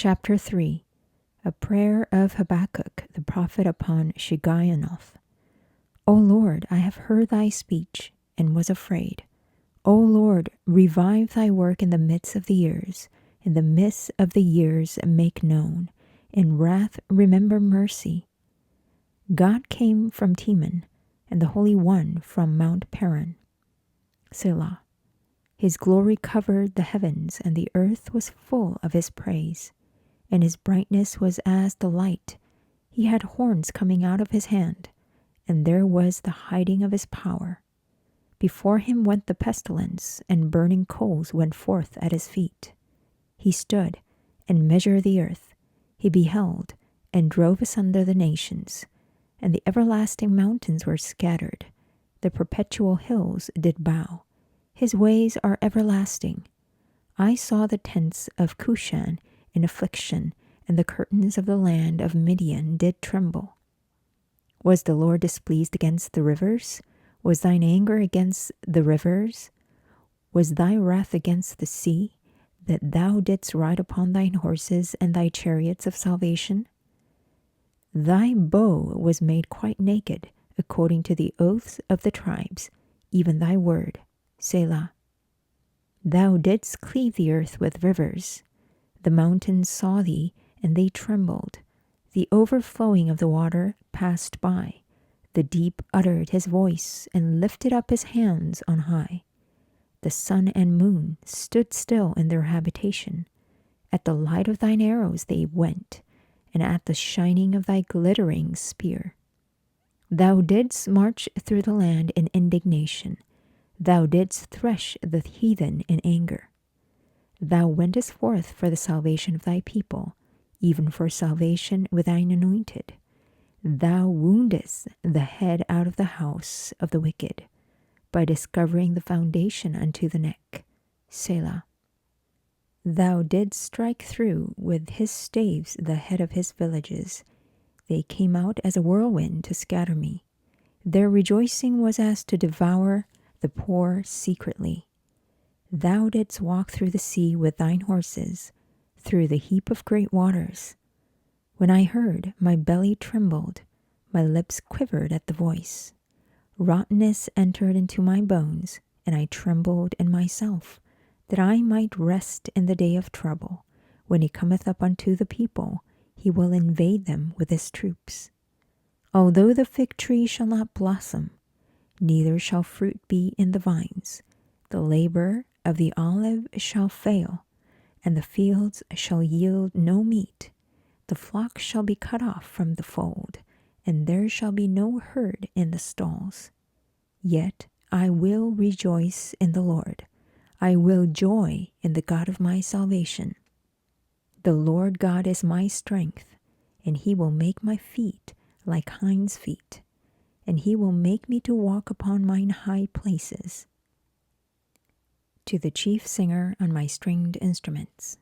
Chapter 3. A prayer of Habakkuk the prophet upon Shigionoth. O Lord, I have heard thy speech, and was afraid. O Lord, revive thy work in the midst of the years. In the midst of the years make known. In wrath remember mercy. God came from Teman, and the Holy One from Mount Paran. Selah. His glory covered the heavens, and the earth was full of his praise. And his brightness was as the light. He had horns coming out of his hand, and there was the hiding of his power. Before him went the pestilence, and burning coals went forth at his feet. He stood and measured the earth. He beheld and drove asunder the nations, and the everlasting mountains were scattered. The perpetual hills did bow. His ways are everlasting. I saw the tents of Cushan in affliction, and the curtains of the land of Midian did tremble. Was the Lord displeased against the rivers? Was thine anger against the rivers? Was thy wrath against the sea, that thou didst ride upon thine horses and thy chariots of salvation? Thy bow was made quite naked, according to the oaths of the tribes, even thy word, Selah. Thou didst cleave the earth with rivers. The mountains saw thee, and they trembled. The overflowing of the water passed by. The deep uttered his voice and lifted up his hands on high. The sun and moon stood still in their habitation. At the light of thine arrows they went, and at the shining of thy glittering spear. Thou didst march through the land in indignation. Thou didst thresh the heathen in anger. Thou wentest forth for the salvation of thy people, even for salvation with thine anointed. Thou woundest the head out of the house of the wicked, by discovering the foundation unto the neck, Selah. Thou didst strike through with his staves the head of his villages. They came out as a whirlwind to scatter me. Their rejoicing was as to devour the poor secretly. Thou didst walk through the sea with thine horses, through the heap of great waters. When I heard, my belly trembled, my lips quivered at the voice. Rottenness entered into my bones, and I trembled in myself, that I might rest in the day of trouble. When he cometh up unto the people, he will invade them with his troops. Although the fig tree shall not blossom, neither shall fruit be in the vines, the labor of the olive shall fail, and the fields shall yield no meat. The flock shall be cut off from the fold, and there shall be no herd in the stalls. Yet I will rejoice in the Lord. I will joy in the God of my salvation. The Lord God is my strength, and he will make my feet like hinds' feet, and he will make me to walk upon mine high places. To the chief singer on my stringed instruments.